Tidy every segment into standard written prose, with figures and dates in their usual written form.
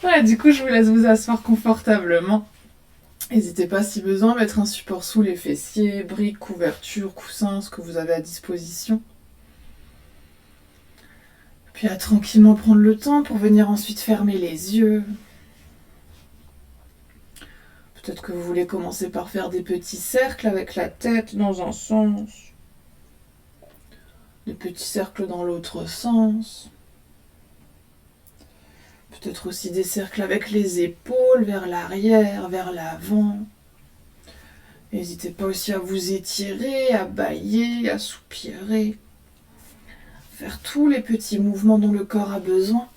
Ouais, du coup, je vous laisse vous asseoir confortablement. N'hésitez pas, si besoin, à mettre un support sous les fessiers, briques, couverture, coussins, ce que vous avez à disposition. Puis à tranquillement prendre le temps pour venir ensuite fermer les yeux. Peut-être que vous voulez commencer par faire des petits cercles avec la tête dans un sens, des petits cercles dans l'autre sens. Peut-être aussi des cercles avec les épaules vers l'arrière, vers l'avant. N'hésitez pas aussi à vous étirer, à bâiller, à soupirer. Faire tous les petits mouvements dont le corps a besoin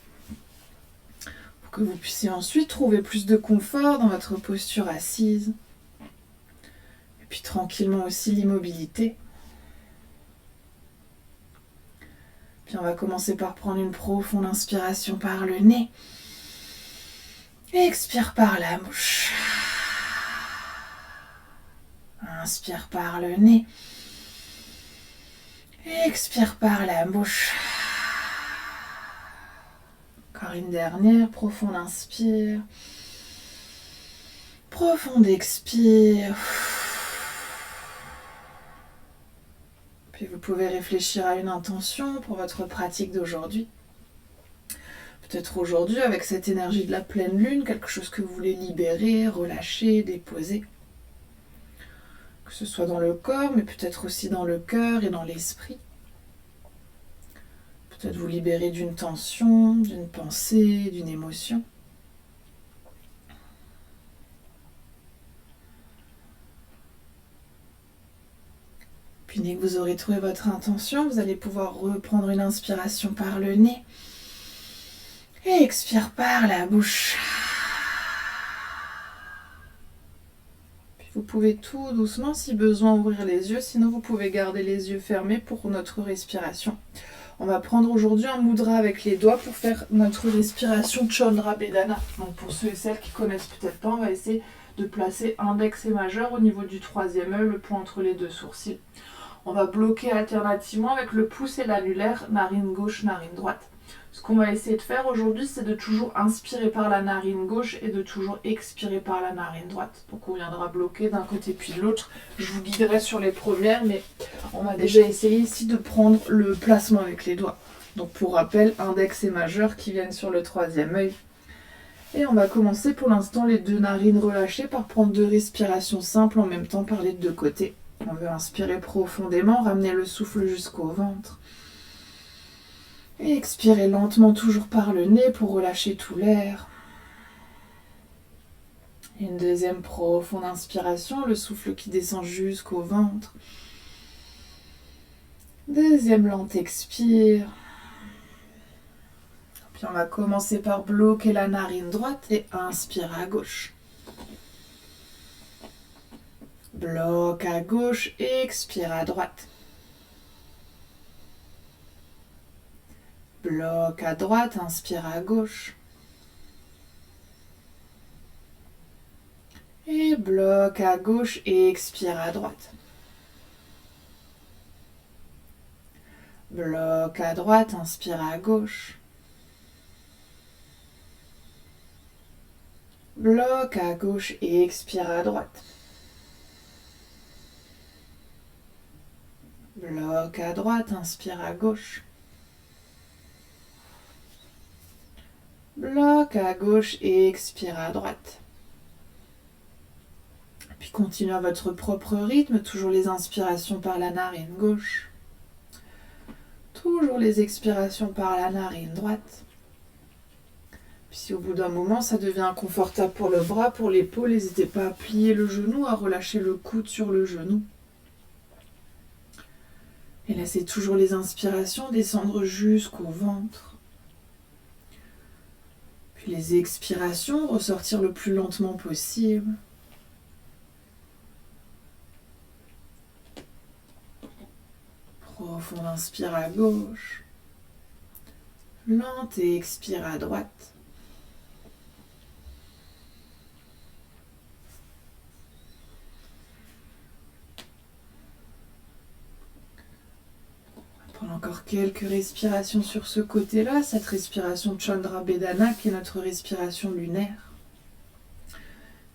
pour que vous puissiez ensuite trouver plus de confort dans votre posture assise. Et puis tranquillement aussi l'immobilité. Puis on va commencer par prendre une profonde inspiration par le nez. Expire par la bouche. Inspire par le nez. Expire par la bouche. Encore une dernière, profonde inspire. Profonde expire. Puis vous pouvez réfléchir à une intention pour votre pratique d'aujourd'hui. Peut-être aujourd'hui, avec cette énergie de la pleine lune, quelque chose que vous voulez libérer, relâcher, déposer. Que ce soit dans le corps, mais peut-être aussi dans le cœur et dans l'esprit. Peut-être vous libérer d'une tension, d'une pensée, d'une émotion. Puis dès que vous aurez trouvé votre intention, vous allez pouvoir reprendre une inspiration par le nez. Et expire par la bouche. Puis vous pouvez tout doucement, si besoin, ouvrir les yeux. Sinon, vous pouvez garder les yeux fermés pour notre respiration. On va prendre aujourd'hui un mudra avec les doigts pour faire notre respiration Chandra Bedana. Donc pour ceux et celles qui connaissent peut-être pas, on va essayer de placer index et majeur au niveau du troisième œil, le point entre les deux sourcils. On va bloquer alternativement avec le pouce et l'annulaire, narine gauche, narine droite. Ce qu'on va essayer de faire aujourd'hui, c'est de toujours inspirer par la narine gauche et de toujours expirer par la narine droite. Donc on viendra bloquer d'un côté puis de l'autre. Je vous guiderai sur les premières, mais on va déjà essayer ici de prendre le placement avec les doigts. Donc pour rappel, index et majeur qui viennent sur le troisième œil. Et on va commencer pour l'instant les deux narines relâchées par prendre deux respirations simples en même temps par les deux côtés. On veut inspirer profondément, ramener le souffle jusqu'au ventre. Et expirer lentement toujours par le nez pour relâcher tout l'air. Une deuxième profonde inspiration, le souffle qui descend jusqu'au ventre. Deuxième lente expire. Puis on va commencer par bloquer la narine droite et inspire à gauche. Bloque à gauche et expire à droite. Bloque à droite, inspire à gauche. Et bloque à gauche et expire à droite. Bloque à droite, inspire à gauche. Bloque à gauche et expire à droite. Bloque à droite, inspire à gauche. Bloque à gauche et expire à droite. Puis continuez à votre propre rythme, toujours les inspirations par la narine gauche. Toujours les expirations par la narine droite. Puis si au bout d'un moment ça devient inconfortable pour le bras, pour l'épaule, n'hésitez pas à plier le genou, à relâcher le coude sur le genou. Et laissez toujours les inspirations descendre jusqu'au ventre. Puis les expirations, ressortir le plus lentement possible. Profonde inspire à gauche. Lente et expire à droite. Pendant Encore quelques respirations sur ce côté-là, cette respiration Chandra Bedana qui est notre respiration lunaire,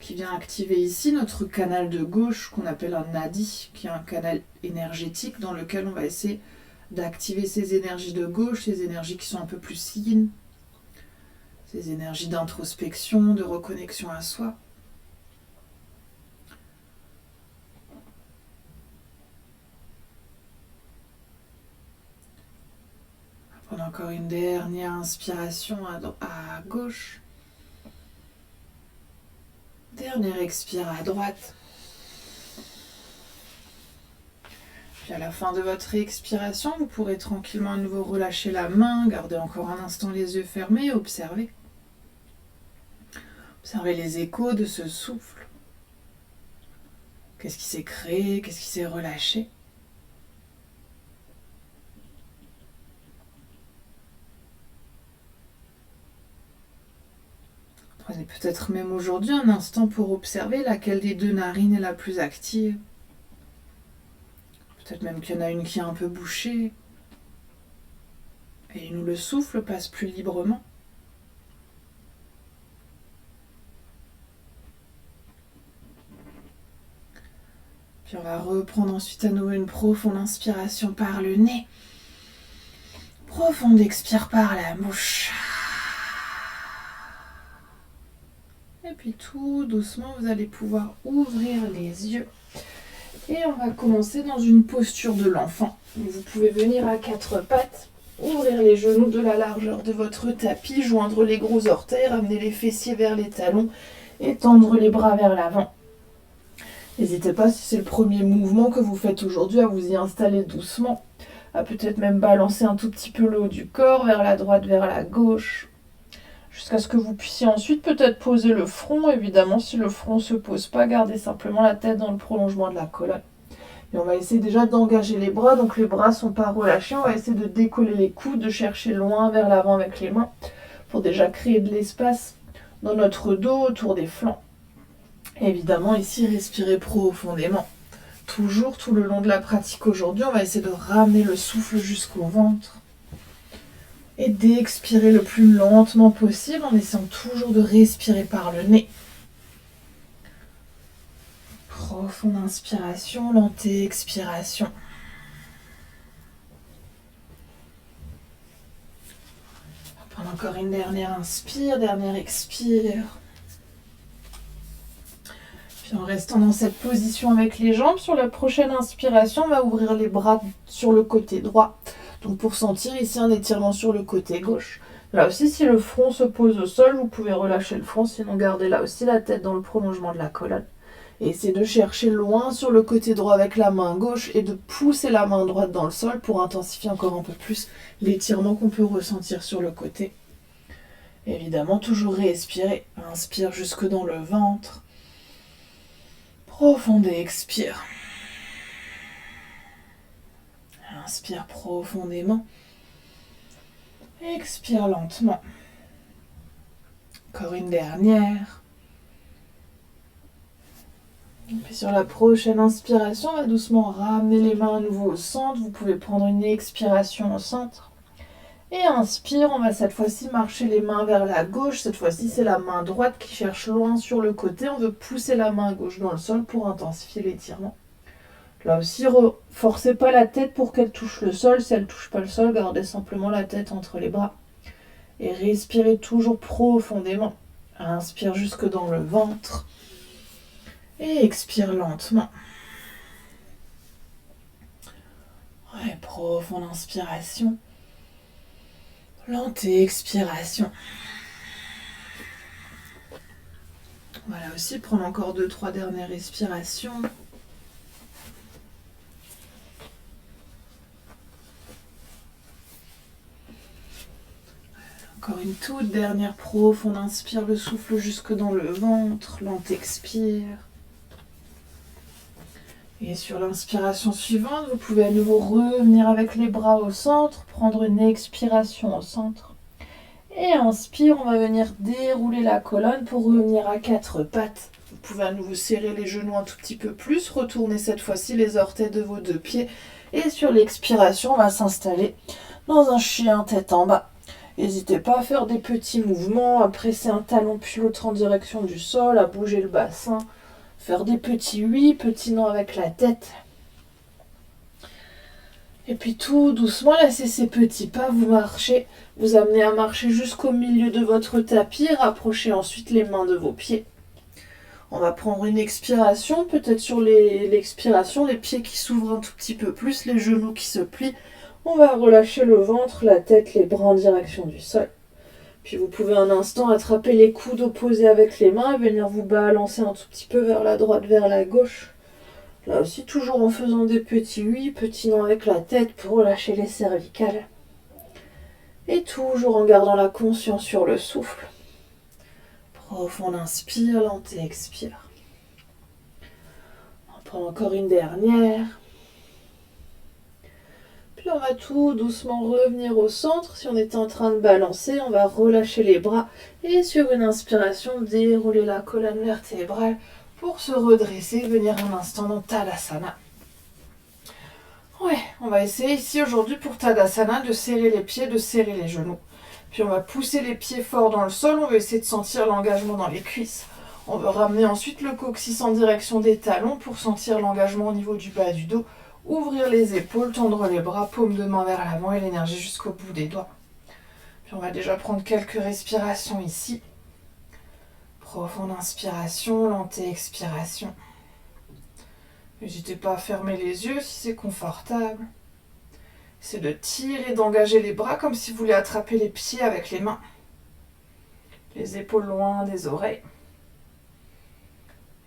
qui vient activer ici notre canal de gauche qu'on appelle un nadi, qui est un canal énergétique dans lequel on va essayer d'activer ces énergies de gauche, ces énergies qui sont un peu plus yin, ces énergies d'introspection, de reconnexion à soi. Prendre encore une dernière inspiration à gauche. Dernière expire à droite. Puis à la fin de votre expiration, vous pourrez tranquillement à nouveau relâcher la main, garder encore un instant les yeux fermés et observer. Observez les échos de ce souffle. Qu'est-ce qui s'est créé? Qu'est-ce qui s'est relâché? Prenez peut-être même aujourd'hui un instant pour observer laquelle des deux narines est la plus active. Peut-être même qu'il y en a une qui est un peu bouchée. Et où le souffle passe plus librement. Puis on va reprendre ensuite à nouveau une profonde inspiration par le nez. Profonde expire par la bouche. Et puis tout doucement, vous allez pouvoir ouvrir les yeux. Et on va commencer dans une posture de l'enfant. Vous pouvez venir à quatre pattes, ouvrir les genoux de la largeur de votre tapis, joindre les gros orteils, ramener les fessiers vers les talons et tendre les bras vers l'avant. N'hésitez pas, si c'est le premier mouvement que vous faites aujourd'hui, à vous y installer doucement, à peut-être même balancer un tout petit peu le haut du corps, vers la droite, vers la gauche, jusqu'à ce que vous puissiez ensuite peut-être poser le front. Évidemment, si le front ne se pose pas, gardez simplement la tête dans le prolongement de la colonne. Et on va essayer déjà d'engager les bras, donc les bras ne sont pas relâchés, on va essayer de décoller les coudes, de chercher loin vers l'avant avec les mains, pour déjà créer de l'espace dans notre dos, autour des flancs. Et évidemment, ici, respirez profondément. Toujours tout le long de la pratique aujourd'hui, on va essayer de ramener le souffle jusqu'au ventre. Et d'expirer le plus lentement possible en essayant toujours de respirer par le nez. Profonde inspiration, lente expiration. On va prendre encore une dernière inspire, dernière expire. Puis en restant dans cette position avec les jambes, sur la prochaine inspiration, on va ouvrir les bras sur le côté droit. Donc pour sentir ici un étirement sur le côté gauche. Là aussi, si le front se pose au sol, vous pouvez relâcher le front, sinon gardez là aussi la tête dans le prolongement de la colonne. Et essayez de chercher loin sur le côté droit avec la main gauche et de pousser la main droite dans le sol pour intensifier encore un peu plus l'étirement qu'on peut ressentir sur le côté. Évidemment, toujours réspirer. Inspire jusque dans le ventre. Profonde et expire. Inspire profondément. Expire lentement. Encore une dernière. Et puis sur la prochaine inspiration, on va doucement ramener les mains à nouveau au centre. Vous pouvez prendre une expiration au centre. Et inspire, on va cette fois-ci marcher les mains vers la gauche. Cette fois-ci, c'est la main droite qui cherche loin sur le côté. On veut pousser la main gauche dans le sol pour intensifier l'étirement. Là aussi, forcez pas la tête pour qu'elle touche le sol. Si elle ne touche pas le sol, gardez simplement la tête entre les bras. Et respirez toujours profondément. Inspire jusque dans le ventre. Et expire lentement. Ouais, profonde inspiration. Lente expiration. Voilà aussi, prendre encore 2-3 dernières respirations. Encore une toute dernière profonde inspire, le souffle jusque dans le ventre, lente expire. Et sur l'inspiration suivante, vous pouvez à nouveau revenir avec les bras au centre, prendre une expiration au centre. Et inspire, on va venir dérouler la colonne pour revenir à quatre pattes. Vous pouvez à nouveau serrer les genoux un tout petit peu plus, retourner cette fois-ci les orteils de vos deux pieds Et sur l'expiration, on va s'installer dans un chien tête en bas. N'hésitez pas à faire des petits mouvements, à presser un talon puis l'autre en direction du sol, à bouger le bassin, faire des petits oui, petits non avec la tête. Et puis tout doucement, laissez ces petits pas, vous marchez, vous amenez à marcher jusqu'au milieu de votre tapis, rapprochez ensuite les mains de vos pieds. On va prendre une expiration, peut-être sur l'expiration, les pieds qui s'ouvrent un tout petit peu plus, les genoux qui se plient. On va relâcher le ventre, la tête, les bras en direction du sol. Puis vous pouvez un instant attraper les coudes opposés avec les mains et venir vous balancer un tout petit peu vers la droite, vers la gauche. Là aussi, toujours en faisant des petits oui, petits non avec la tête pour relâcher les cervicales. Et toujours en gardant la conscience sur le souffle. Profond inspire, lent et expire. On prend encore une dernière. Puis on va tout doucement revenir au centre. Si on était en train de balancer, on va relâcher les bras. Et sur une inspiration, dérouler la colonne vertébrale pour se redresser, venir un instant dans Tadasana. Ouais, on va essayer ici aujourd'hui pour Tadasana de serrer les pieds, de serrer les genoux. Puis on va pousser les pieds forts dans le sol, on va essayer de sentir l'engagement dans les cuisses. On va ramener ensuite le coccyx en direction des talons pour sentir l'engagement au niveau du bas du dos. Ouvrir les épaules, tendre les bras, paume de main vers l'avant et l'énergie jusqu'au bout des doigts. Puis on va déjà prendre quelques respirations ici. Profonde inspiration, lente expiration. N'hésitez pas à fermer les yeux si c'est confortable. C'est de tirer, d'engager les bras comme si vous voulez attraper les pieds avec les mains. Les épaules loin des oreilles.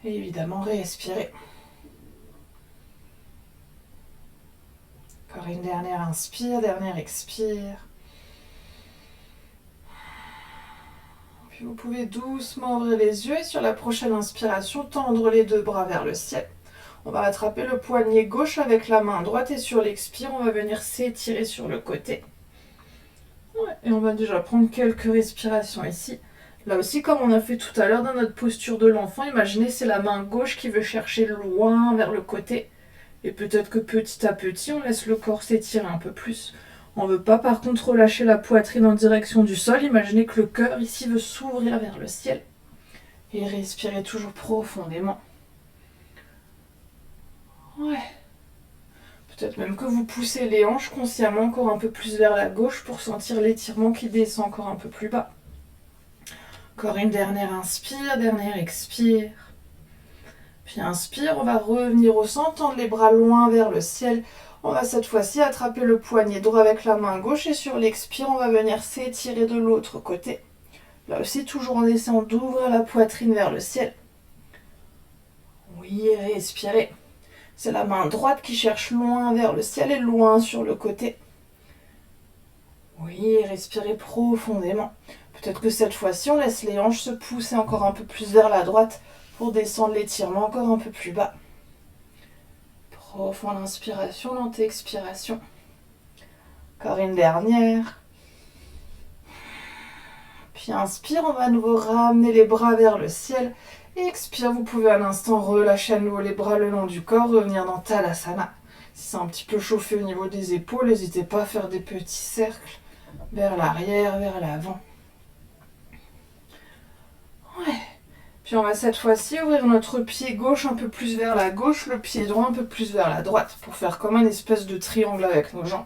Et évidemment, réexpirer. Encore une dernière inspire, dernière expire. Puis vous pouvez doucement ouvrir les yeux et sur la prochaine inspiration, tendre les deux bras vers le ciel. On va attraper le poignet gauche avec la main droite et sur l'expire, on va venir s'étirer sur le côté. Ouais, et on va déjà prendre quelques respirations ici. Là aussi, comme on a fait tout à l'heure dans notre posture de l'enfant, imaginez c'est la main gauche qui veut chercher loin vers le côté. Et peut-être que petit à petit, on laisse le corps s'étirer un peu plus. On ne veut pas par contre relâcher la poitrine en direction du sol. Imaginez que le cœur ici veut s'ouvrir vers le ciel. Et respirez toujours profondément. Ouais. Peut-être même que vous poussez les hanches consciemment encore un peu plus vers la gauche pour sentir l'étirement qui descend encore un peu plus bas. Encore une dernière inspire, dernière expire. Puis inspire, on va revenir au centre, tendre les bras loin vers le ciel. On va cette fois-ci attraper le poignet droit avec la main gauche et sur l'expire, on va venir s'étirer de l'autre côté. Là aussi, toujours en essayant d'ouvrir la poitrine vers le ciel. Oui, respirez. C'est la main droite qui cherche loin vers le ciel et loin sur le côté. Oui, respirez profondément. Peut-être que cette fois-ci, on laisse les hanches se pousser encore un peu plus vers la droite pour descendre l'étirement encore un peu plus bas. Profonde inspiration, lente expiration. Encore une dernière. Puis inspire, on va à nouveau ramener les bras vers le ciel. Et expire, vous pouvez un instant relâcher à nouveau les bras le long du corps, revenir dans Tadasana. Si c'est un petit peu chauffé au niveau des épaules, n'hésitez pas à faire des petits cercles vers l'arrière, vers l'avant. Ouais. Puis on va cette fois-ci ouvrir notre pied gauche un peu plus vers la gauche, le pied droit un peu plus vers la droite, pour faire comme une espèce de triangle avec nos jambes.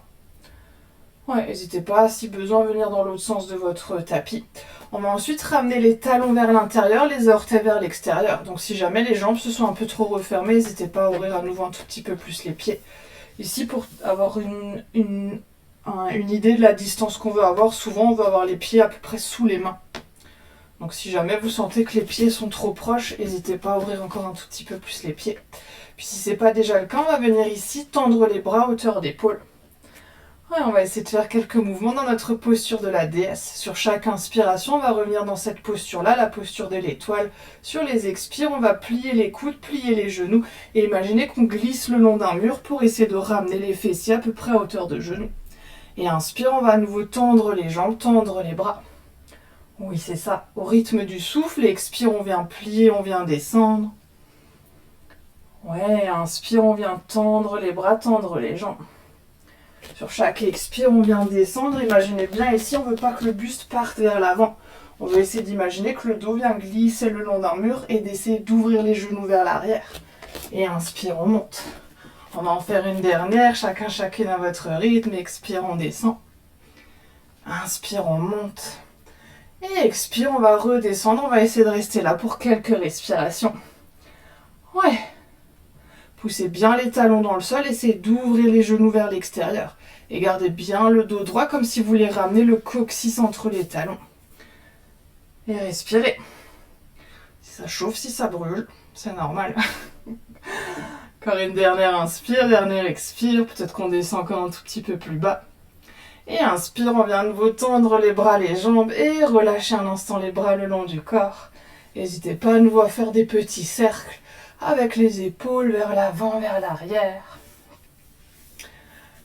Ouais, n'hésitez pas, si besoin, à venir dans l'autre sens de votre tapis. On va ensuite ramener les talons vers l'intérieur, les orteils vers l'extérieur. Donc si jamais les jambes se sont un peu trop refermées, n'hésitez pas à ouvrir à nouveau un tout petit peu plus les pieds. Ici, pour avoir une idée de la distance qu'on veut avoir, souvent on veut avoir les pieds à peu près sous les mains. Donc si jamais vous sentez que les pieds sont trop proches, n'hésitez pas à ouvrir encore un tout petit peu plus les pieds. Puis si ce n'est pas déjà le cas, on va venir ici tendre les bras à hauteur d'épaule. Ouais, on va essayer de faire quelques mouvements dans notre posture de la déesse. Sur chaque inspiration, on va revenir dans cette posture-là, la posture de l'étoile. Sur les expires, on va plier les coudes, plier les genoux et imaginez qu'on glisse le long d'un mur pour essayer de ramener les fessiers à peu près à hauteur de genoux. Et inspire, on va à nouveau tendre les jambes, tendre les bras. Oui, c'est ça, au rythme du souffle. Et expire, on vient plier, on vient descendre. Ouais, inspire, on vient tendre les bras, tendre les jambes. Sur chaque expire, on vient descendre. Imaginez bien ici, on ne veut pas que le buste parte vers l'avant. On va essayer d'imaginer que le dos vient glisser le long d'un mur et d'essayer d'ouvrir les genoux vers l'arrière. Et inspire, on monte. On va en faire une dernière, chacune à votre rythme. Expire, on descend. Inspire, on monte. Et expire, on va redescendre. On va essayer de rester là pour quelques respirations. Ouais. Poussez bien les talons dans le sol, essayez d'ouvrir les genoux vers l'extérieur. Et gardez bien le dos droit comme si vous vouliez ramener le coccyx entre les talons. Et respirez. Si ça chauffe, si ça brûle, c'est normal. Encore une dernière inspire, dernière expire. Peut-être qu'on descend encore un tout petit peu plus bas. Et inspire, on vient de nouveau tendre les bras, les jambes et relâcher un instant les bras le long du corps. N'hésitez pas à nouveau à faire des petits cercles avec les épaules vers l'avant, vers l'arrière.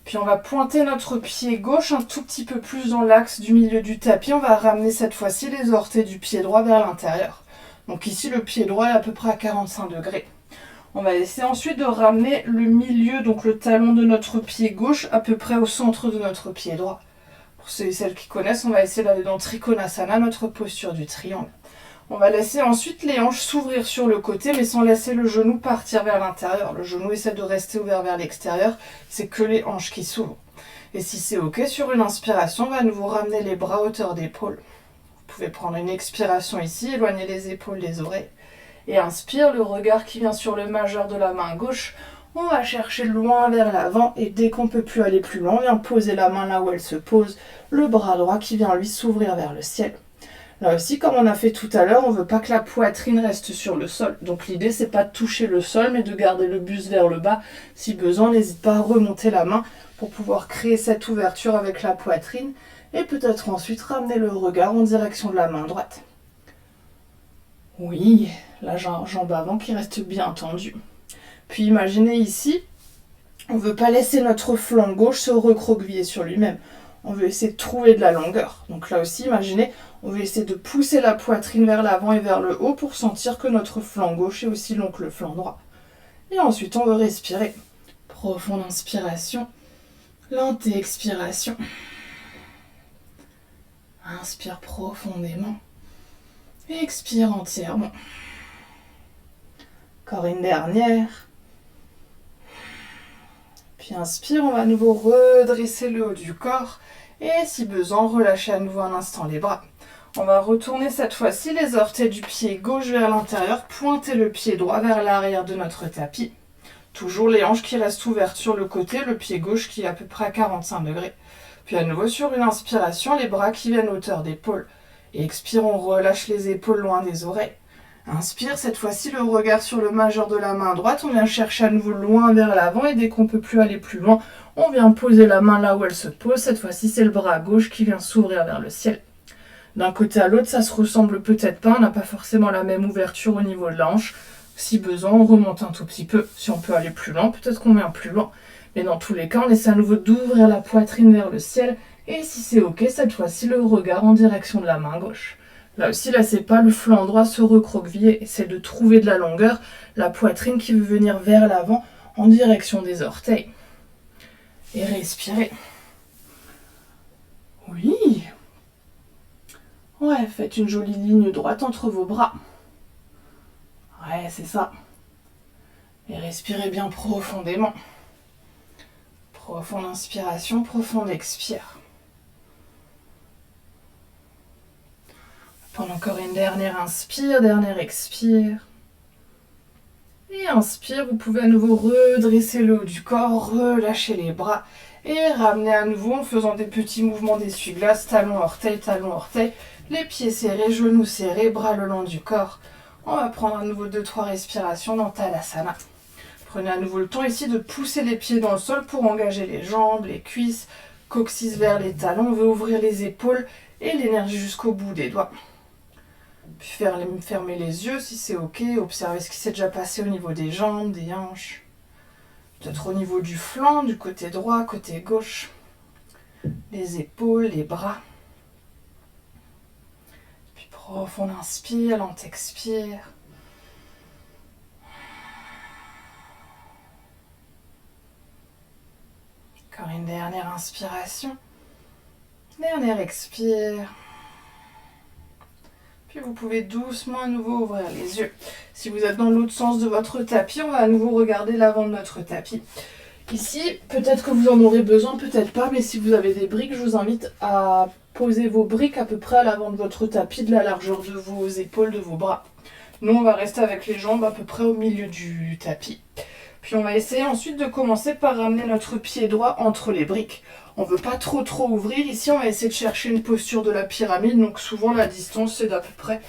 Puis on va pointer notre pied gauche un tout petit peu plus dans l'axe du milieu du tapis. On va ramener cette fois-ci les orteils du pied droit vers l'intérieur. Donc ici, le pied droit est à peu près à 45 degrés. On va essayer ensuite de ramener le milieu, donc le talon de notre pied gauche, à peu près au centre de notre pied droit. Pour ceux et celles qui connaissent, on va essayer d'aller dans Trikonasana, notre posture du triangle. On va laisser ensuite les hanches s'ouvrir sur le côté, mais sans laisser le genou partir vers l'intérieur. Le genou essaie de rester ouvert vers l'extérieur, c'est que les hanches qui s'ouvrent. Et si c'est ok, sur une inspiration, on va à nouveau ramener les bras à hauteur d'épaule. Vous pouvez prendre une expiration ici, éloigner les épaules des oreilles. Et inspire, le regard qui vient sur le majeur de la main gauche. On va chercher loin vers l'avant et dès qu'on ne peut plus aller plus loin, on vient poser la main là où elle se pose. Le bras droit qui vient lui s'ouvrir vers le ciel. Là aussi, comme on a fait tout à l'heure, on ne veut pas que la poitrine reste sur le sol. Donc l'idée, c'est pas de toucher le sol, mais de garder le buste vers le bas. Si besoin, n'hésite pas à remonter la main pour pouvoir créer cette ouverture avec la poitrine. Et peut-être ensuite ramener le regard en direction de la main droite. Oui, la jambe avant qui reste bien tendue. Puis imaginez ici, on ne veut pas laisser notre flanc gauche se recroqueviller sur lui-même. On veut essayer de trouver de la longueur. Donc là aussi, imaginez, on veut essayer de pousser la poitrine vers l'avant et vers le haut pour sentir que notre flanc gauche est aussi long que le flanc droit. Et ensuite, on veut respirer. Profonde inspiration, lente expiration. Inspire profondément. Expire entièrement. Encore une dernière. Puis inspire, on va à nouveau redresser le haut du corps. Et si besoin, relâcher à nouveau un instant les bras. On va retourner cette fois-ci les orteils du pied gauche vers l'intérieur, pointer le pied droit vers l'arrière de notre tapis. Toujours les hanches qui restent ouvertes sur le côté, le pied gauche qui est à peu près à 45 degrés. Puis à nouveau sur une inspiration, les bras qui viennent à hauteur d'épaule. Et expire, on relâche les épaules loin des oreilles. Inspire, cette fois-ci le regard sur le majeur de la main droite, on vient chercher à nouveau loin vers l'avant et dès qu'on ne peut plus aller plus loin, on vient poser la main là où elle se pose. Cette fois-ci, c'est le bras gauche qui vient s'ouvrir vers le ciel. D'un côté à l'autre, ça se ressemble peut-être pas, on n'a pas forcément la même ouverture au niveau de la hanche. Si besoin, on remonte un tout petit peu. Si on peut aller plus loin, peut-être qu'on vient plus loin. Mais dans tous les cas, on essaie à nouveau d'ouvrir la poitrine vers le ciel. Et si c'est ok, cette fois-ci, le regard en direction de la main gauche. Là aussi, laissez pas le flanc droit se recroqueviller. Essayez de trouver de la longueur, la poitrine qui veut venir vers l'avant en direction des orteils. Et respirez. Oui. Ouais, faites une jolie ligne droite entre vos bras. Ouais, c'est ça. Et respirez bien profondément. Profonde inspiration, profonde expire. Prendre encore une dernière inspire, dernière expire. Et inspire, vous pouvez à nouveau redresser le haut du corps, relâcher les bras et ramener à nouveau en faisant des petits mouvements d'essuie-glace, talon, orteil, les pieds serrés, genoux serrés, bras le long du corps. On va prendre à nouveau 2-3 respirations dans Tadasana. Prenez à nouveau le temps ici de pousser les pieds dans le sol pour engager les jambes, les cuisses, coccyx vers les talons. On veut ouvrir les épaules et l'énergie jusqu'au bout des doigts. Puis fermer les yeux si c'est ok. Observez ce qui s'est déjà passé au niveau des jambes, des hanches. Peut-être au niveau du flanc, du côté droit, côté gauche. Les épaules, les bras. Puis profonde inspire, lente expire. Encore une dernière inspiration. Dernière expire. Puis vous pouvez doucement à nouveau ouvrir les yeux. Si vous êtes dans l'autre sens de votre tapis, on va à nouveau regarder l'avant de notre tapis. Ici, peut-être que vous en aurez besoin, peut-être pas, mais si vous avez des briques, je vous invite à poser vos briques à peu près à l'avant de votre tapis, de la largeur de vos épaules, de vos bras. Nous, on va rester avec les jambes à peu près au milieu du tapis. Puis on va essayer ensuite de commencer par ramener notre pied droit entre les briques. On ne veut pas trop ouvrir. Ici, on va essayer de chercher une posture de la pyramide. Donc souvent, la distance, c'est d'à peu près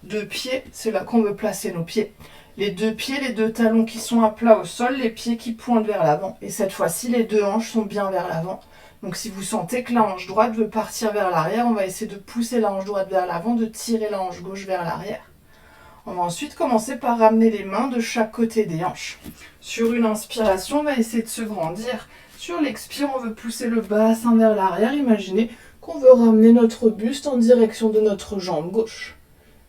2 pieds. C'est là qu'on veut placer nos pieds. Les 2 pieds, les 2 talons qui sont à plat au sol, les pieds qui pointent vers l'avant. Et cette fois-ci, les 2 hanches sont bien vers l'avant. Donc si vous sentez que la hanche droite veut partir vers l'arrière, on va essayer de pousser la hanche droite vers l'avant, de tirer la hanche gauche vers l'arrière. On va ensuite commencer par ramener les mains de chaque côté des hanches. Sur une inspiration, on va essayer de se grandir. Sur l'expire, on veut pousser le bassin vers l'arrière. Imaginez qu'on veut ramener notre buste en direction de notre jambe gauche.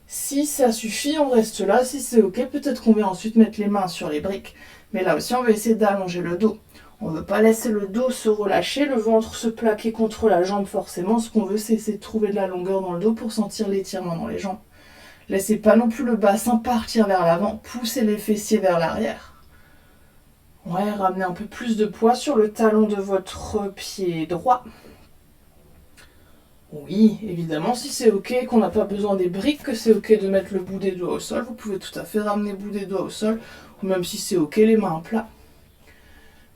Si ça suffit, on reste là. Si c'est ok, peut-être qu'on va ensuite mettre les mains sur les briques. Mais là aussi, on va essayer d'allonger le dos. On ne veut pas laisser le dos se relâcher, le ventre se plaquer contre la jambe forcément. Ce qu'on veut, c'est essayer de trouver de la longueur dans le dos pour sentir l'étirement dans les jambes. Laissez pas non plus le bassin partir vers l'avant. Poussez les fessiers vers l'arrière. Ouais, ramenez un peu plus de poids sur le talon de votre pied droit. Oui, évidemment, si c'est ok, qu'on n'a pas besoin des briques, que c'est ok de mettre le bout des doigts au sol, vous pouvez tout à fait ramener le bout des doigts au sol, ou même si c'est ok, les mains à plat.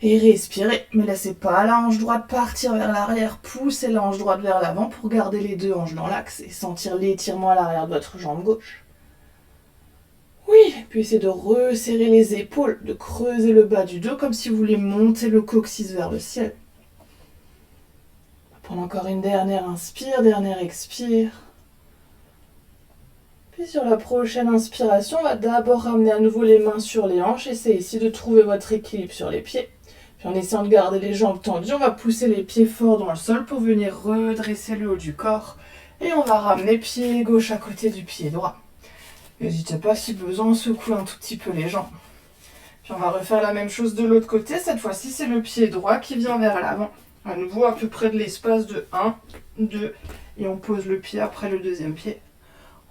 Et respirez, mais laissez pas la hanche droite partir vers l'arrière, poussez la hanche droite vers l'avant pour garder les 2 hanches dans l'axe et sentir l'étirement à l'arrière de votre jambe gauche. Oui, puis essayez de resserrer les épaules, de creuser le bas du dos comme si vous vouliez monter le coccyx vers le ciel. On va prendre encore une dernière inspire, dernière expire. Puis sur la prochaine inspiration, on va d'abord ramener à nouveau les mains sur les hanches. Essayez ici de trouver votre équilibre sur les pieds. Puis en essayant de garder les jambes tendues, on va pousser les pieds forts dans le sol pour venir redresser le haut du corps. Et on va ramener pied gauche à côté du pied droit. N'hésitez pas si besoin, secouer un tout petit peu les jambes. Puis on va refaire la même chose de l'autre côté. Cette fois-ci, c'est le pied droit qui vient vers l'avant. À nouveau, à peu près de l'espace de 1, 2, et on pose le pied après le deuxième pied.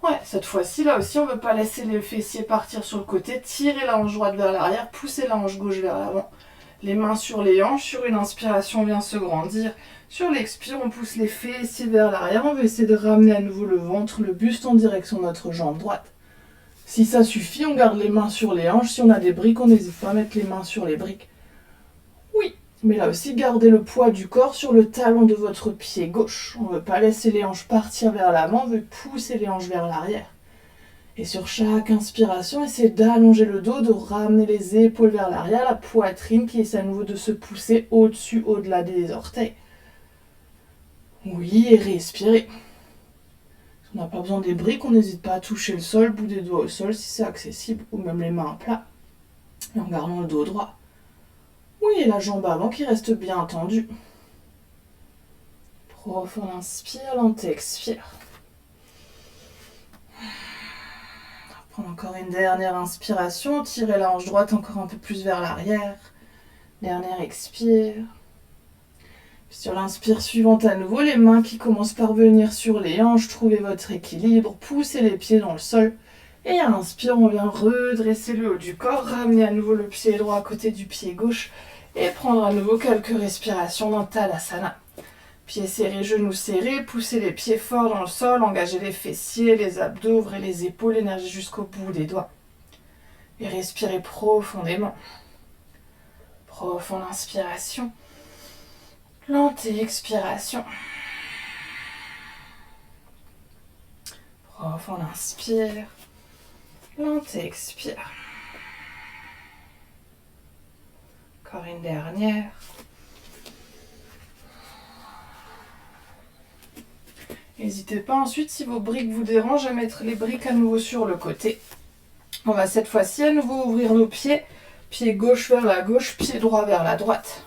Ouais, cette fois-ci, là aussi, on ne veut pas laisser les fessiers partir sur le côté. Tirez la hanche droite vers l'arrière, poussez la hanche gauche vers l'avant. Les mains sur les hanches. Sur une inspiration, on vient se grandir. Sur l'expire, on pousse les fessiers vers l'arrière. On va essayer de ramener à nouveau le ventre, le buste en direction de notre jambe droite. Si ça suffit, on garde les mains sur les hanches. Si on a des briques, on n'hésite pas à mettre les mains sur les briques. Oui, mais là aussi, gardez le poids du corps sur le talon de votre pied gauche. On ne veut pas laisser les hanches partir vers l'avant, on veut pousser les hanches vers l'arrière. Et sur chaque inspiration, essayez d'allonger le dos, de ramener les épaules vers l'arrière, la poitrine qui essaie à nouveau de se pousser au-dessus, au-delà des orteils. Oui, et respirez. On n'a pas besoin des briques, on n'hésite pas à toucher le sol, bout des doigts au sol si c'est accessible, ou même les mains à plat, et en gardant le dos droit. Oui, et la jambe avant qui reste bien tendue. Profond inspire, lent expire. On va prendre encore une dernière inspiration, tirez la hanche droite encore un peu plus vers l'arrière. Dernière expire. Sur l'inspire suivante à nouveau, les mains qui commencent par venir sur les hanches, trouvez votre équilibre, poussez les pieds dans le sol. Et à l'inspire, on vient redresser le haut du corps, ramener à nouveau le pied droit à côté du pied gauche et prendre à nouveau quelques respirations dans Tadasana. Pieds serrés, genoux serrés, poussez les pieds forts dans le sol, engagez les fessiers, les abdos, ouvrez les épaules, énergie jusqu'au bout des doigts. Et respirez profondément. Profonde inspiration. Lente expiration. Profonde inspire. Lente expire. Encore une dernière. N'hésitez pas ensuite, si vos briques vous dérangent, à mettre les briques à nouveau sur le côté. On va cette fois-ci à nouveau ouvrir nos pieds. Pied gauche vers la gauche, pied droit vers la droite.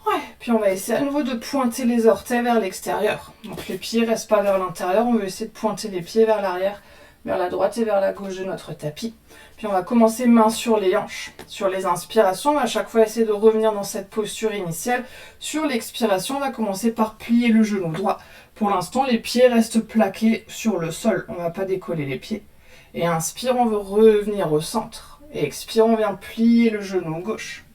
Ouais, puis on va essayer à nouveau de pointer les orteils vers l'extérieur. Donc les pieds ne restent pas vers l'intérieur, on va essayer de pointer les pieds vers l'arrière, vers la droite et vers la gauche de notre tapis. Puis on va commencer main sur les hanches. Sur les inspirations, on va à chaque fois essayer de revenir dans cette posture initiale. Sur l'expiration, on va commencer par plier le genou droit. Pour l'instant, les pieds restent plaqués sur le sol. On ne va pas décoller les pieds. Et inspire, on veut revenir au centre. Et expire, on vient plier le genou gauche.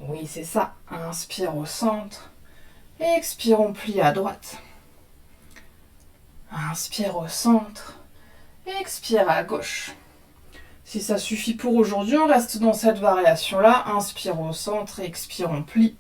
Oui, c'est ça. Inspire au centre. Et expire, on plie à droite. Inspire au centre. Et expire à gauche. Si ça suffit pour aujourd'hui, on reste dans cette variation-là. Inspire au centre, expire, on plie.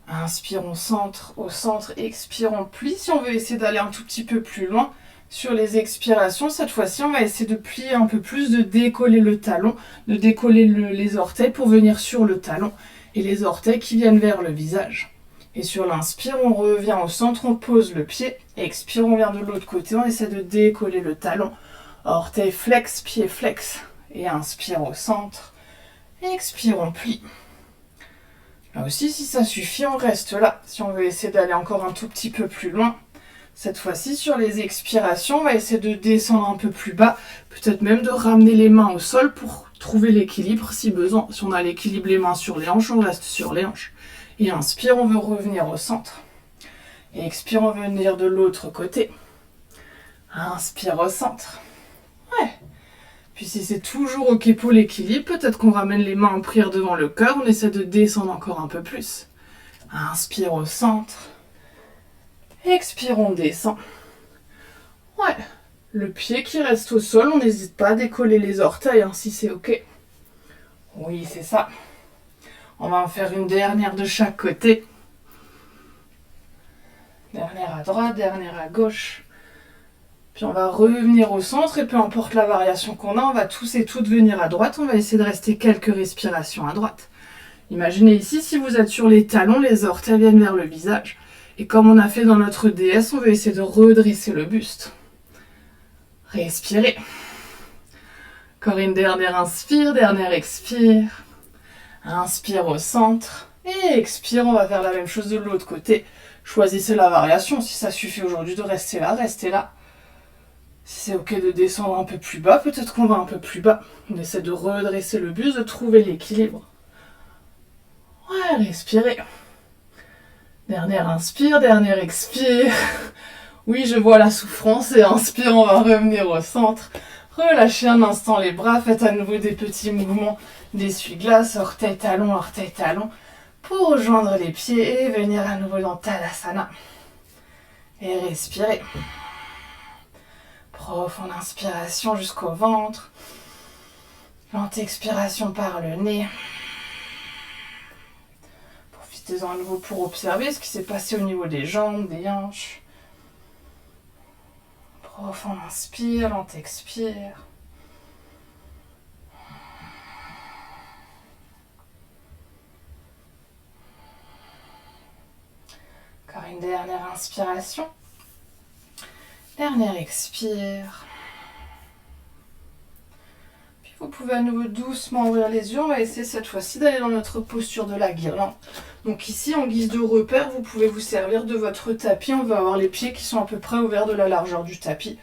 Inspire au centre, expire, on plie. Si on veut essayer d'aller un tout petit peu plus loin, sur les expirations, cette fois-ci, on va essayer de plier un peu plus, de décoller le talon, de décoller les orteils pour venir sur le talon. Et les orteils qui viennent vers le visage. Et sur l'inspire, on revient au centre, on pose le pied. Expire, on vient de l'autre côté, on essaie de décoller le talon. Orteil flex, pied flex. Et inspire au centre. Expire, on plie. Là aussi, si ça suffit, on reste là. Si on veut essayer d'aller encore un tout petit peu plus loin, cette fois-ci, sur les expirations, on va essayer de descendre un peu plus bas. Peut-être même de ramener les mains au sol pour trouver l'équilibre si besoin. Si on a l'équilibre les mains sur les hanches, on reste sur les hanches. Et inspire, on veut revenir au centre. Et expire, on veut venir de l'autre côté. Inspire au centre. Ouais. Puis si c'est toujours ok pour l'équilibre, peut-être qu'on ramène les mains en prière devant le cœur, on essaie de descendre encore un peu plus. Inspire au centre. Expire, on descend. Ouais. Le pied qui reste au sol, on n'hésite pas à décoller les orteils si c'est ok. Oui, c'est ça. On va en faire une dernière de chaque côté. Dernière à droite, dernière à gauche. Puis on va revenir au centre et peu importe la variation qu'on a, on va tous et toutes venir à droite. On va essayer de rester quelques respirations à droite. Imaginez ici, si vous êtes sur les talons, les orteils viennent vers le visage. Et comme on a fait dans notre déesse, on va essayer de redresser le buste. Respirez. Encore une dernière inspire, dernière expire. Inspire au centre. Et expire, on va faire la même chose de l'autre côté. Choisissez la variation. Si ça suffit aujourd'hui de rester là, restez là. Si c'est ok de descendre un peu plus bas, peut-être qu'on va un peu plus bas. On essaie de redresser le buste, de trouver l'équilibre. Ouais, respirez. Dernière inspire, dernière expire. Oui, je vois la souffrance et inspire, on va revenir au centre. Relâchez un instant les bras, faites à nouveau des petits mouvements d'essuie-glace, orteil-talon, pour rejoindre les pieds et venir à nouveau dans Tadasana. Et respirez. Profonde inspiration jusqu'au ventre. Lente expiration par le nez. Profitez-en à nouveau pour observer ce qui s'est passé au niveau des jambes, des hanches. Profonde inspire, lente expire. Encore une dernière inspiration. Dernière expire. Puis vous pouvez à nouveau doucement ouvrir les yeux. On va essayer cette fois-ci d'aller dans notre posture de la guirlande. Donc ici, en guise de repère, vous pouvez vous servir de votre tapis. On va avoir les pieds qui sont à peu près ouverts de la largeur du tapis.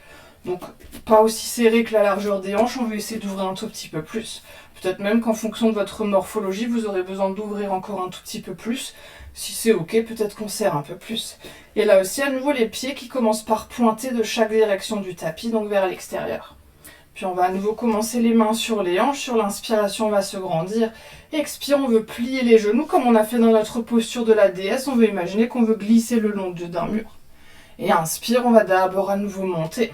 Donc pas aussi serré que la largeur des hanches. On va essayer d'ouvrir un tout petit peu plus. Peut-être même qu'en fonction de votre morphologie, vous aurez besoin d'ouvrir encore un tout petit peu plus. Si c'est ok, peut-être qu'on serre un peu plus. Et là aussi, à nouveau, les pieds qui commencent par pointer de chaque direction du tapis, donc vers l'extérieur. Puis on va à nouveau commencer les mains sur les hanches. Sur l'inspiration, on va se grandir. Expire, on veut plier les genoux comme on a fait dans notre posture de la déesse. On veut imaginer qu'on veut glisser le long d'un mur. Et inspire, on va d'abord à nouveau monter.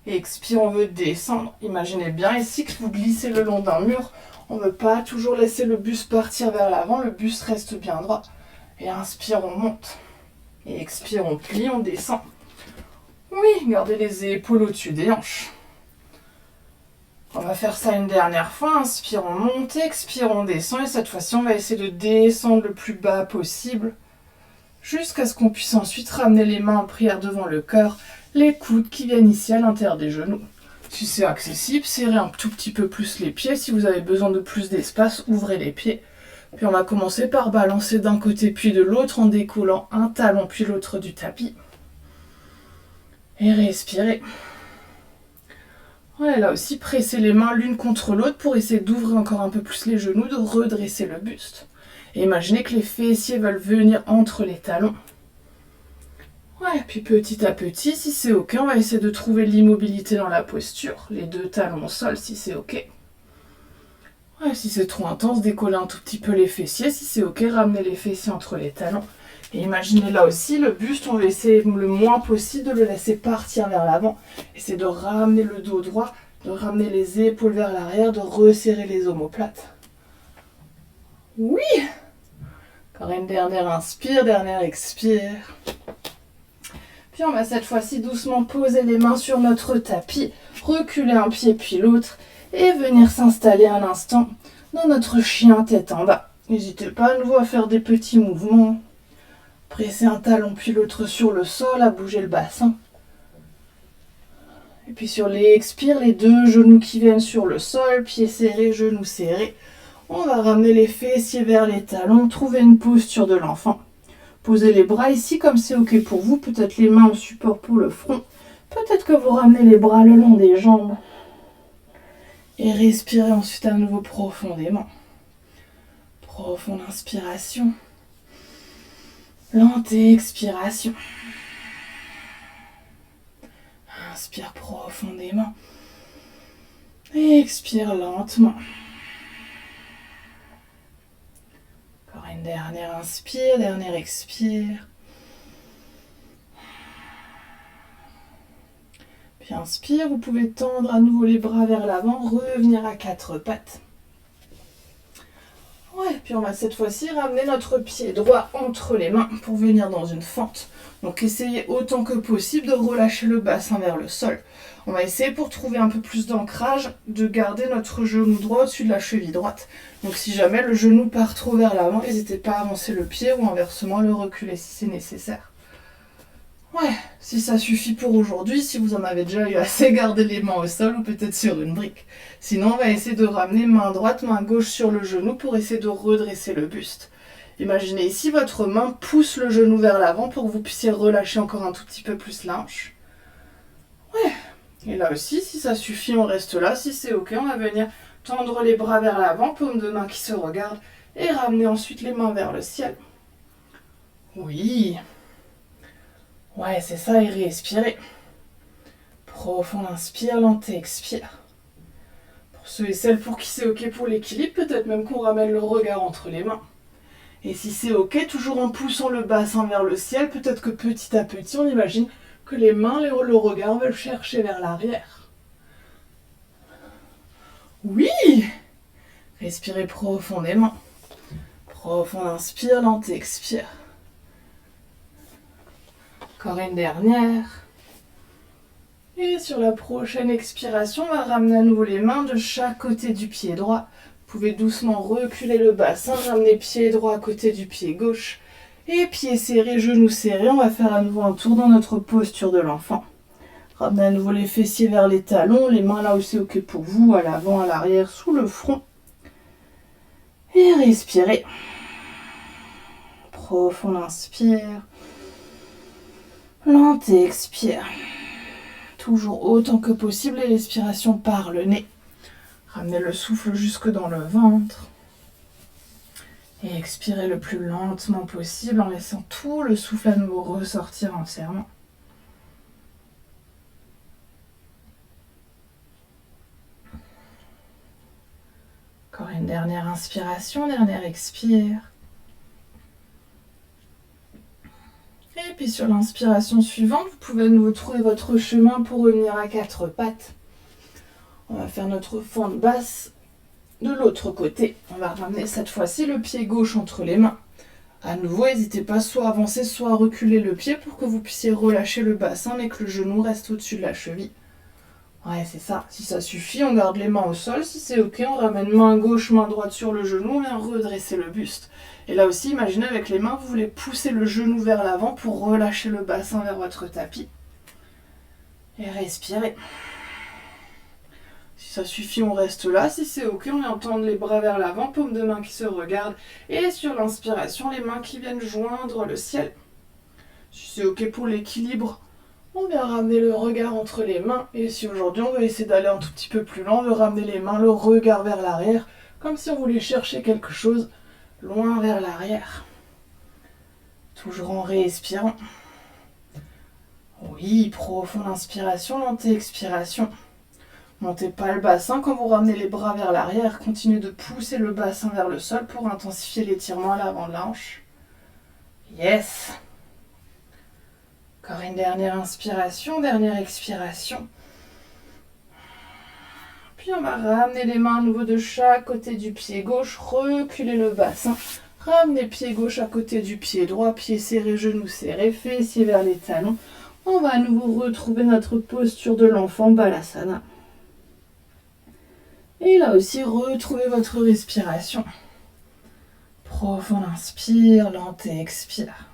Et expire, on veut descendre. Imaginez bien ici que vous glissez le long d'un mur. On ne veut pas toujours laisser le buste partir vers l'avant. Le buste reste bien droit. Et inspire, on monte. Et expire, on plie, on descend. Oui, gardez les épaules au-dessus des hanches. On va faire ça une dernière fois. Inspire, on monte. Expire, on descend. Et cette fois-ci, on va essayer de descendre le plus bas possible. Jusqu'à ce qu'on puisse ensuite ramener les mains en prière devant le cœur. Les coudes qui viennent ici à l'intérieur des genoux. Si c'est accessible, serrez un tout petit peu plus les pieds. Si vous avez besoin de plus d'espace, ouvrez les pieds. Puis on va commencer par balancer d'un côté puis de l'autre en décollant un talon puis l'autre du tapis. Et respirez. Ouais, là aussi, presser les mains l'une contre l'autre pour essayer d'ouvrir encore un peu plus les genoux, de redresser le buste. Et imaginez que les fessiers veulent venir entre les talons. Ouais, puis petit à petit, si c'est ok, on va essayer de trouver l'immobilité dans la posture. Les deux talons au sol, si c'est ok. Ouais, si c'est trop intense, décoller un tout petit peu les fessiers. Si c'est ok, ramener les fessiers entre les talons. Et imaginez là aussi, le buste, on va essayer le moins possible de le laisser partir vers l'avant. Essayez de ramener le dos droit, de ramener les épaules vers l'arrière, de resserrer les omoplates. Oui! Encore une dernière inspire, dernière expire. Puis on va cette fois-ci doucement poser les mains sur notre tapis, reculer un pied puis l'autre et venir s'installer un instant dans notre chien tête en bas. N'hésitez pas à nouveau à faire des petits mouvements. Presser un talon puis l'autre sur le sol, à bouger le bassin. Et puis sur les expires, les deux genoux qui viennent sur le sol, pieds serrés, genoux serrés. On va ramener les fessiers vers les talons, trouver une posture de l'enfant. Posez les bras ici comme c'est ok pour vous, peut-être les mains en support pour le front. Peut-être que vous ramenez les bras le long des jambes. Et respirez ensuite à nouveau profondément. Profonde inspiration. Lente expiration. Inspire profondément. Expire lentement. Encore une dernière inspire, dernière expire. Puis inspire, vous pouvez tendre à nouveau les bras vers l'avant, revenir à quatre pattes. Ouais, puis on va cette fois-ci ramener notre pied droit entre les mains pour venir dans une fente. Donc essayez autant que possible de relâcher le bassin vers le sol. On va essayer pour trouver un peu plus d'ancrage de garder notre genou droit au-dessus de la cheville droite. Donc si jamais le genou part trop vers l'avant, n'hésitez pas à avancer le pied ou inversement le reculer si c'est nécessaire. Ouais, si ça suffit pour aujourd'hui, si vous en avez déjà eu assez, gardez les mains au sol ou peut-être sur une brique. Sinon, on va essayer de ramener main droite, main gauche sur le genou pour essayer de redresser le buste. Imaginez ici, votre main pousse le genou vers l'avant pour que vous puissiez relâcher encore un tout petit peu plus la hanche. Ouais, et là aussi, si ça suffit, on reste là. Si c'est ok, on va venir tendre les bras vers l'avant, paume de main qui se regarde, et ramener ensuite les mains vers le ciel. Oui. Ouais, c'est ça, et respirez. Profond inspire, lente expire. Pour ceux et celles pour qui c'est ok pour l'équilibre, peut-être même qu'on ramène le regard entre les mains. Et si c'est ok, toujours en poussant le bassin vers le ciel, peut-être que petit à petit, on imagine que les mains, le regard veulent chercher vers l'arrière. Oui! Respirez profondément. Profond inspire, lente expire. Encore une dernière. Et sur la prochaine expiration, on va ramener à nouveau les mains de chaque côté du pied droit. Vous pouvez doucement reculer le bassin, ramener pied droit à côté du pied gauche. Et pieds serrés, genoux serrés, on va faire à nouveau un tour dans notre posture de l'enfant. Ramenez à nouveau les fessiers vers les talons, les mains là où c'est ok pour vous, à l'avant, à l'arrière, sous le front. Et respirez. Profond inspire. Lente expire. Toujours autant que possible les respirations par le nez. Ramenez le souffle jusque dans le ventre. Et expirez le plus lentement possible en laissant tout le souffle à nouveau ressortir entièrement. Encore une dernière inspiration, dernière expire. Et puis sur l'inspiration suivante, vous pouvez à nouveau trouver votre chemin pour revenir à quatre pattes. On va faire notre fente basse de l'autre côté. On va ramener cette fois-ci le pied gauche entre les mains. À nouveau, n'hésitez pas soit à avancer, soit à reculer le pied pour que vous puissiez relâcher le bassin mais que le genou reste au-dessus de la cheville. Ouais, c'est ça. Si ça suffit, on garde les mains au sol. Si c'est ok, on ramène main gauche, main droite sur le genou, on vient redresser le buste. Et là aussi, imaginez avec les mains, vous voulez pousser le genou vers l'avant pour relâcher le bassin vers votre tapis. Et respirez. Si ça suffit, on reste là. Si c'est ok, on vient tendre les bras vers l'avant, paume de main qui se regarde. Et sur l'inspiration, les mains qui viennent joindre le ciel. Si c'est ok pour l'équilibre, On vient ramener le regard entre les mains. Et si aujourd'hui on veut essayer d'aller un tout petit peu plus loin, on veut ramener les mains, le regard vers l'arrière, comme si on voulait chercher quelque chose loin vers l'arrière. Toujours en respirant. Oui, profonde inspiration, lente expiration. Montez pas le bassin quand vous ramenez les bras vers l'arrière. Continuez de pousser le bassin vers le sol pour intensifier l'étirement à l'avant de la hanche. Yes. Encore une dernière inspiration, dernière expiration. Puis on va ramener les mains à nouveau de chaque côté du pied gauche, reculer le bassin. Ramenez pied gauche à côté du pied droit, pied serré, genoux serrés, fessiers vers les talons. On va à nouveau retrouver notre posture de l'enfant Balasana. Et là aussi, retrouvez votre respiration. Profonde inspire, lente expire.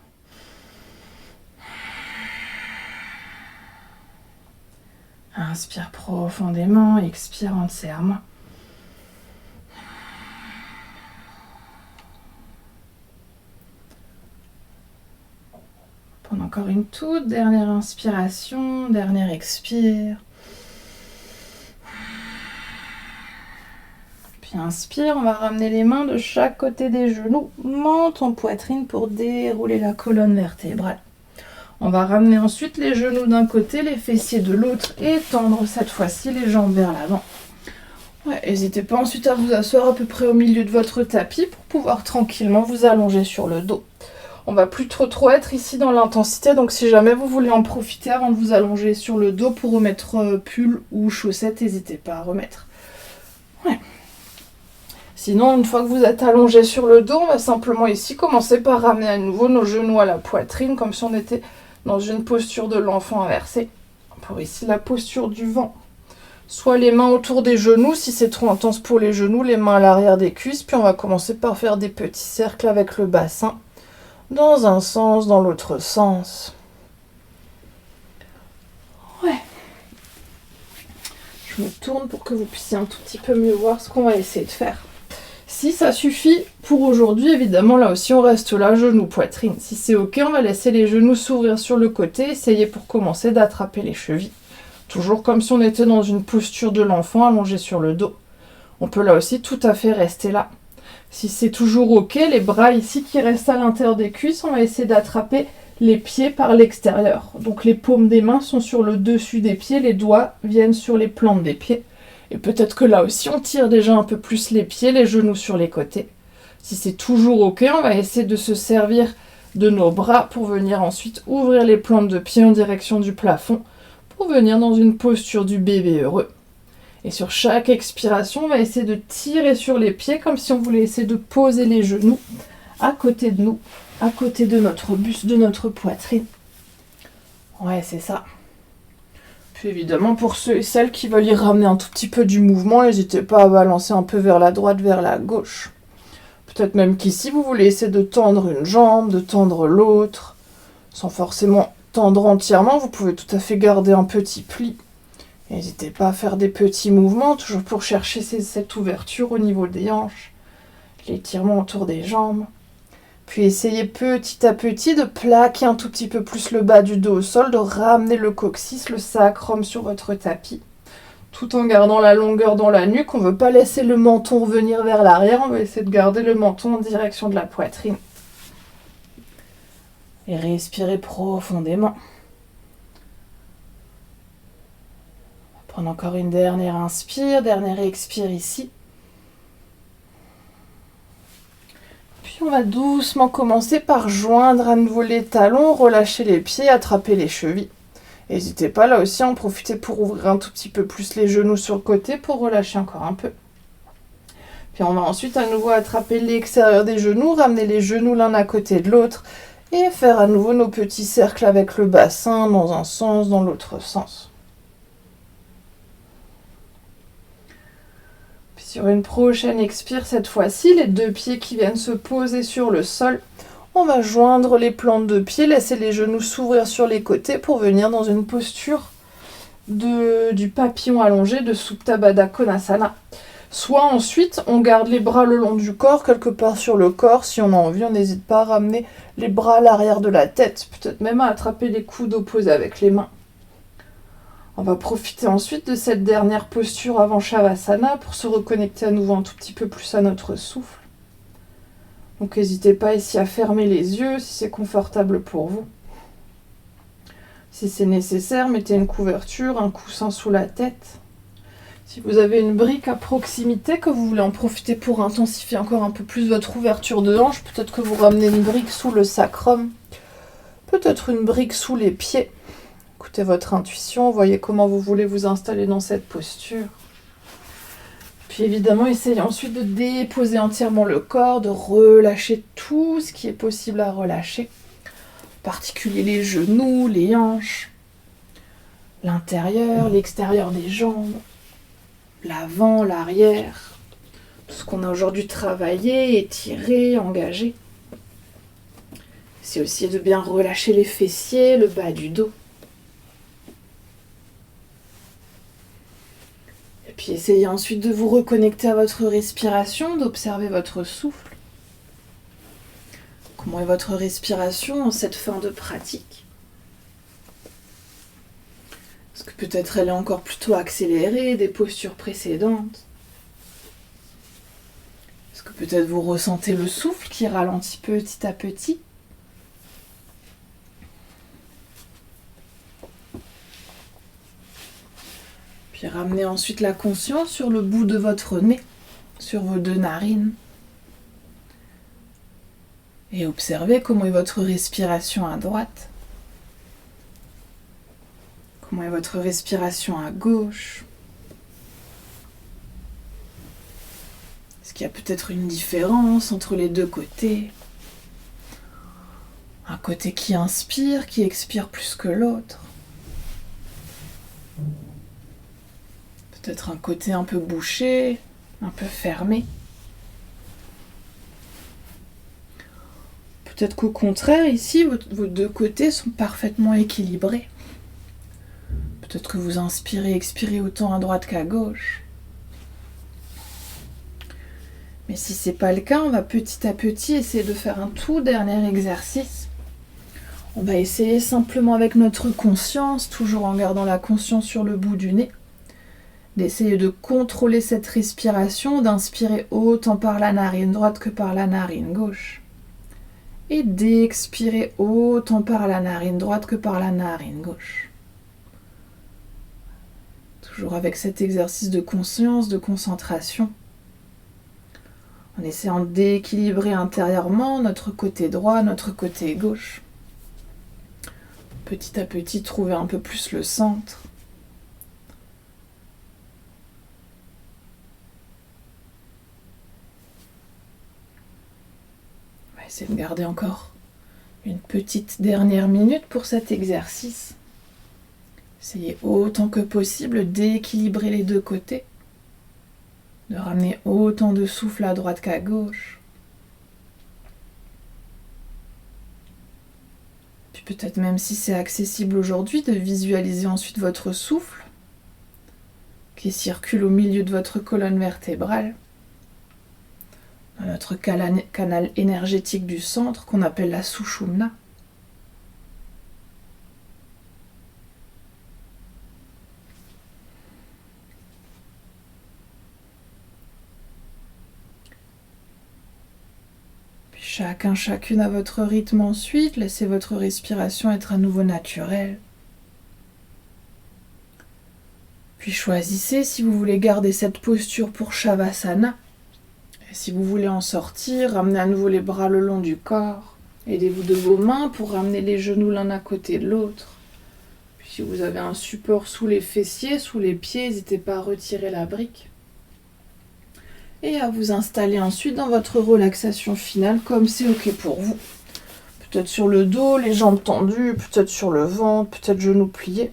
Inspire profondément, expire entièrement. Prends encore une toute dernière inspiration, dernière expire. Puis inspire, on va ramener les mains de chaque côté des genoux, menton poitrine pour dérouler la colonne vertébrale. On va ramener ensuite les genoux d'un côté, les fessiers de l'autre et tendre cette fois-ci les jambes vers l'avant. Ouais, n'hésitez pas ensuite à vous asseoir à peu près au milieu de votre tapis pour pouvoir tranquillement vous allonger sur le dos. On va plus trop être ici dans l'intensité, donc si jamais vous voulez en profiter avant de vous allonger sur le dos pour remettre pull ou chaussettes, n'hésitez pas à remettre. Ouais. Sinon, une fois que vous êtes allongé sur le dos, on va simplement ici commencer par ramener à nouveau nos genoux à la poitrine, comme si on était dans une posture de l'enfant inversé. Pour ici, la posture du vent. Soit les mains autour des genoux, si c'est trop intense pour les genoux, les mains à l'arrière des cuisses. Puis on va commencer par faire des petits cercles avec le bassin, dans un sens, dans l'autre sens. Ouais. Je me tourne pour que vous puissiez un tout petit peu mieux voir ce qu'on va essayer de faire. Si ça suffit pour aujourd'hui, évidemment, là aussi on reste là, genoux, poitrine. Si c'est ok, on va laisser les genoux s'ouvrir sur le côté, essayez pour commencer d'attraper les chevilles. Toujours comme si on était dans une posture de l'enfant allongé sur le dos. On peut là aussi tout à fait rester là. Si c'est toujours ok, les bras ici qui restent à l'intérieur des cuisses, on va essayer d'attraper les pieds par l'extérieur. Donc les paumes des mains sont sur le dessus des pieds, les doigts viennent sur les plantes des pieds. Et peut-être que là aussi, on tire déjà un peu plus les pieds, les genoux sur les côtés. Si c'est toujours ok, on va essayer de se servir de nos bras pour venir ensuite ouvrir les plantes de pied en direction du plafond pour venir dans une posture du bébé heureux. Et sur chaque expiration, on va essayer de tirer sur les pieds comme si on voulait essayer de poser les genoux à côté de nous, à côté de notre buste, de notre poitrine. Ouais, c'est ça. Puis évidemment, pour ceux et celles qui veulent y ramener un tout petit peu du mouvement, n'hésitez pas à balancer un peu vers la droite, vers la gauche. Peut-être même qu'ici, vous voulez essayer de tendre une jambe, de tendre l'autre, sans forcément tendre entièrement. Vous pouvez tout à fait garder un petit pli. N'hésitez pas à faire des petits mouvements, toujours pour chercher cette ouverture au niveau des hanches, l'étirement autour des jambes. Puis essayez petit à petit de plaquer un tout petit peu plus le bas du dos au sol, de ramener le coccyx, le sacrum sur votre tapis, tout en gardant la longueur dans la nuque. On ne veut pas laisser le menton revenir vers l'arrière, on va essayer de garder le menton en direction de la poitrine. Et respirez profondément. On va prendre encore une dernière inspire, dernière expire ici. Puis on va doucement commencer par joindre à nouveau les talons, relâcher les pieds, attraper les chevilles. N'hésitez pas là aussi à en profiter pour ouvrir un tout petit peu plus les genoux sur le côté pour relâcher encore un peu. Puis on va ensuite à nouveau attraper l'extérieur des genoux, ramener les genoux l'un à côté de l'autre et faire à nouveau nos petits cercles avec le bassin dans un sens, dans l'autre sens. Sur une prochaine expire, cette fois-ci, les deux pieds qui viennent se poser sur le sol. On va joindre les plantes de pied, laisser les genoux s'ouvrir sur les côtés pour venir dans une posture du papillon allongé de Supta Baddha Konasana. Soit ensuite, on garde les bras le long du corps, quelque part sur le corps. Si on a envie, on n'hésite pas à ramener les bras à l'arrière de la tête, peut-être même à attraper les coudes opposés avec les mains. On va profiter ensuite de cette dernière posture avant Shavasana pour se reconnecter à nouveau un tout petit peu plus à notre souffle. Donc n'hésitez pas ici à fermer les yeux si c'est confortable pour vous. Si c'est nécessaire, mettez une couverture, un coussin sous la tête. Si vous avez une brique à proximité, que vous voulez en profiter pour intensifier encore un peu plus votre ouverture de hanche, peut-être que vous ramenez une brique sous le sacrum, peut-être une brique sous les pieds. Écoutez votre intuition, voyez comment vous voulez vous installer dans cette posture. Puis évidemment, essayez ensuite de déposer entièrement le corps, de relâcher tout ce qui est possible à relâcher. En particulier les genoux, les hanches, l'intérieur, l'extérieur des jambes, l'avant, l'arrière, tout ce qu'on a aujourd'hui travaillé, étiré, engagé. C'est aussi de bien relâcher les fessiers, le bas du dos. Et puis essayez ensuite de vous reconnecter à votre respiration, d'observer votre souffle. Comment est votre respiration en cette fin de pratique? Est-ce que peut-être elle est encore plutôt accélérée des postures précédentes? Est-ce que peut-être vous ressentez le souffle qui ralentit petit à petit? Puis ramenez ensuite la conscience sur le bout de votre nez, sur vos deux narines. Et observez comment est votre respiration à droite. Comment est votre respiration à gauche? Est-ce qu'il y a peut-être une différence entre les deux côtés? Un côté qui inspire, qui expire plus que l'autre? Peut-être un côté un peu bouché, un peu fermé? Peut-être qu'au contraire, ici, vos deux côtés sont parfaitement équilibrés. Peut-être que vous inspirez et expirez autant à droite qu'à gauche. Mais si ce n'est pas le cas, on va petit à petit essayer de faire un tout dernier exercice. On va essayer simplement avec notre conscience, toujours en gardant la conscience sur le bout du nez, d'essayer de contrôler cette respiration, d'inspirer autant par la narine droite que par la narine gauche. Et d'expirer autant par la narine droite que par la narine gauche. Toujours avec cet exercice de conscience, de concentration, en essayant d'équilibrer intérieurement notre côté droit, notre côté gauche. Petit à petit, trouver un peu plus le centre. On va essayer de garder encore une petite dernière minute pour cet exercice. Essayez autant que possible d'équilibrer les deux côtés, de ramener autant de souffle à droite qu'à gauche. Puis peut-être même si c'est accessible aujourd'hui, de visualiser ensuite votre souffle qui circule au milieu de votre colonne vertébrale, dans notre canal énergétique du centre qu'on appelle la Sushumna. Chacune à votre rythme ensuite, laissez votre respiration être à nouveau naturelle. Puis choisissez si vous voulez garder cette posture pour Shavasana. Et si vous voulez en sortir, ramenez à nouveau les bras le long du corps. Aidez-vous de vos mains pour ramener les genoux l'un à côté de l'autre. Puis si vous avez un support sous les fessiers, sous les pieds, n'hésitez pas à retirer la brique. Et à vous installer ensuite dans votre relaxation finale comme c'est ok pour vous. Peut-être sur le dos, les jambes tendues, peut-être sur le ventre, peut-être genoux pliés.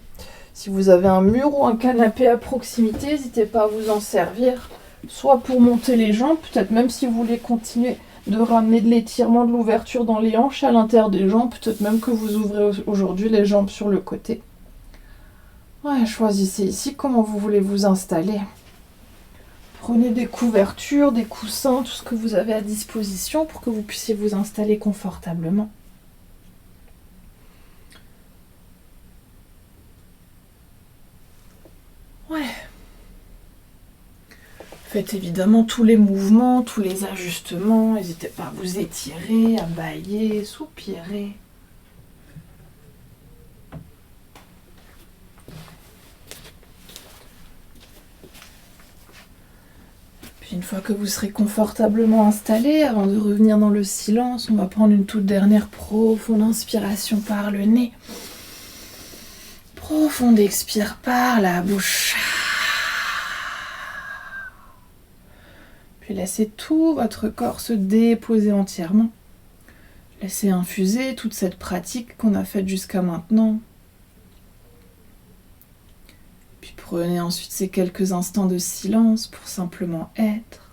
Si vous avez un mur ou un canapé à proximité, n'hésitez pas à vous en servir. Soit pour monter les jambes, peut-être même si vous voulez continuer de ramener de l'étirement, de l'ouverture dans les hanches à l'intérieur des jambes, peut-être même que vous ouvrez aujourd'hui les jambes sur le côté. Ouais, choisissez ici comment vous voulez vous installer. Prenez des couvertures, des coussins, tout ce que vous avez à disposition pour que vous puissiez vous installer confortablement. Faites évidemment tous les mouvements, tous les ajustements. N'hésitez pas à vous étirer, à bâiller, soupirer. Puis une fois que vous serez confortablement installé, avant de revenir dans le silence, on va prendre une toute dernière profonde inspiration par le nez. Profonde expire par la bouche. Puis laissez tout votre corps se déposer entièrement. Laissez infuser toute cette pratique qu'on a faite jusqu'à maintenant. Puis prenez ensuite ces quelques instants de silence pour simplement être.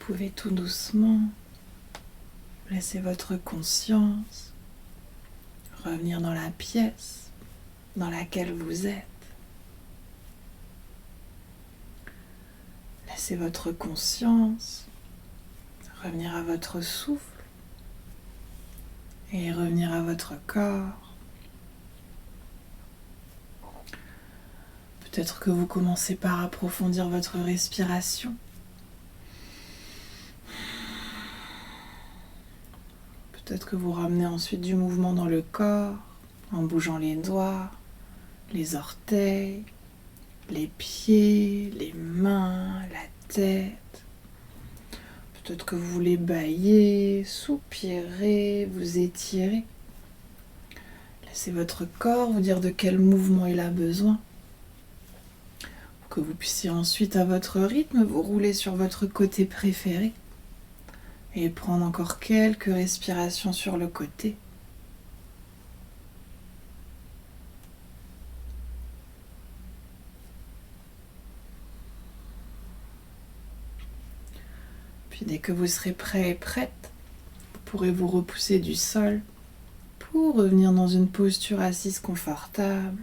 pouvez tout doucement laisser votre conscience revenir dans la pièce dans laquelle vous êtes. Laissez votre conscience revenir à votre souffle et revenir à votre corps. Peut-être que vous commencez par approfondir votre respiration. Peut-être que vous ramenez ensuite du mouvement dans le corps en bougeant les doigts, les orteils, les pieds, les mains, la tête. Peut-être que vous voulez bâiller, soupirer, vous étirer. Laissez votre corps vous dire de quel mouvement il a besoin. Pour que vous puissiez ensuite, à votre rythme, vous rouler sur votre côté préféré. Et prendre encore quelques respirations sur le côté. Puis dès que vous serez prêt et prête, vous pourrez vous repousser du sol pour revenir dans une posture assise confortable.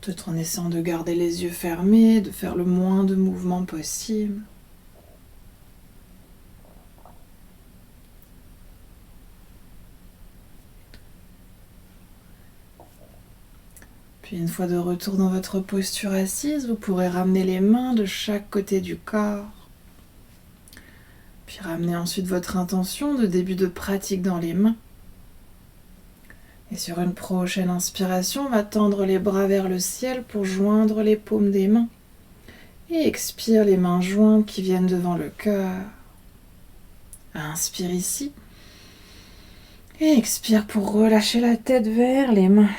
Peut-être en essayant de garder les yeux fermés, de faire le moins de mouvements possible. Puis une fois de retour dans votre posture assise, vous pourrez ramener les mains de chaque côté du corps. Puis ramener ensuite votre intention de début de pratique dans les mains. Et sur une prochaine inspiration, on va tendre les bras vers le ciel pour joindre les paumes des mains. Et expire les mains jointes qui viennent devant le cœur. Inspire ici. Et expire pour relâcher la tête vers les mains.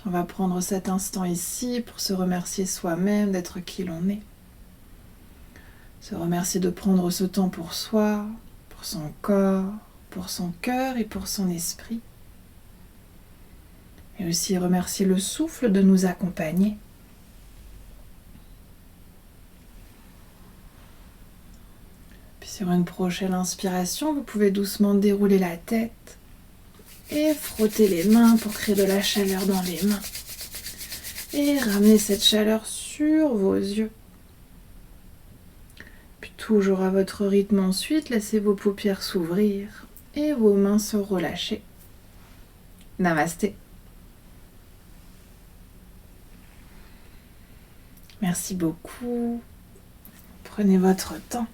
On va prendre cet instant ici pour se remercier soi-même d'être qui l'on est. Se remercier de prendre ce temps pour soi, pour son corps, pour son cœur et pour son esprit. Et aussi remercier le souffle de nous accompagner. Puis sur une prochaine inspiration, vous pouvez doucement dérouler la tête. Et frotter les mains pour créer de la chaleur dans les mains. Et ramener cette chaleur sur vos yeux. Puis toujours à votre rythme ensuite, laissez vos paupières s'ouvrir et vos mains se relâcher. Namasté. Merci beaucoup. Prenez votre temps.